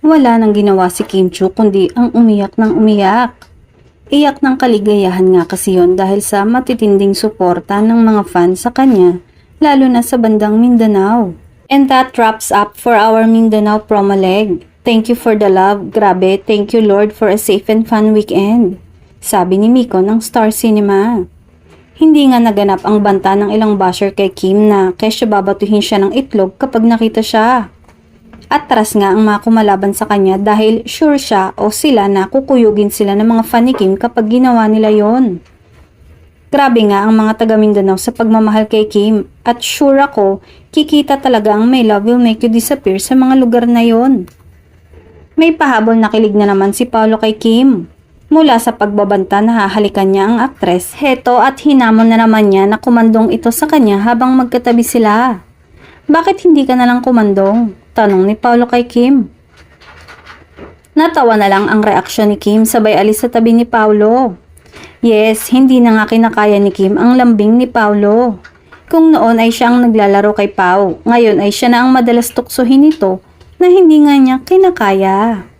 Wala nang ginawa si Kim Chu kundi ang umiyak ng umiyak. Iyak ng kaligayahan nga kasi yon dahil sa matitinding suporta ng mga fans sa kanya, lalo na sa bandang Mindanao. And that wraps up for our Mindanao promo leg. Thank you for the love, grabe, thank you Lord for a safe and fun weekend. Sabi ni Miko ng Star Cinema. Hindi nga naganap ang banta ng ilang basher kay Kim na kesyo babatuhin siya ng itlog kapag nakita siya. Atras nga ang mga kumalaban sa kanya dahil sure siya o sila na kukuyugin sila ng mga fan ni Kim kapag ginawa nila yon. Grabe nga ang mga taga Mindanao sa pagmamahal kay Kim at sure ako kikita talaga ang may love will make you disappear sa mga lugar na yon. May pahabol na kilig na naman si Paolo kay Kim. Mula sa pagbabanta na hahalikan niya ang aktres, heto at hinamon na naman niya na kumandong ito sa kanya habang magkatabi sila. Bakit hindi ka nalang kumandong? Tanong ni Paolo kay Kim. Natawa na lang ang reaksyon ni Kim sabay alis sa tabi ni Paolo. Yes, hindi na nga kinakaya ni Kim ang lambing ni Paolo. Kung noon ay siya ang naglalaro kay Pao, ngayon ay siya na ang madalas tuksohin nito na hindi nga niya kinakaya.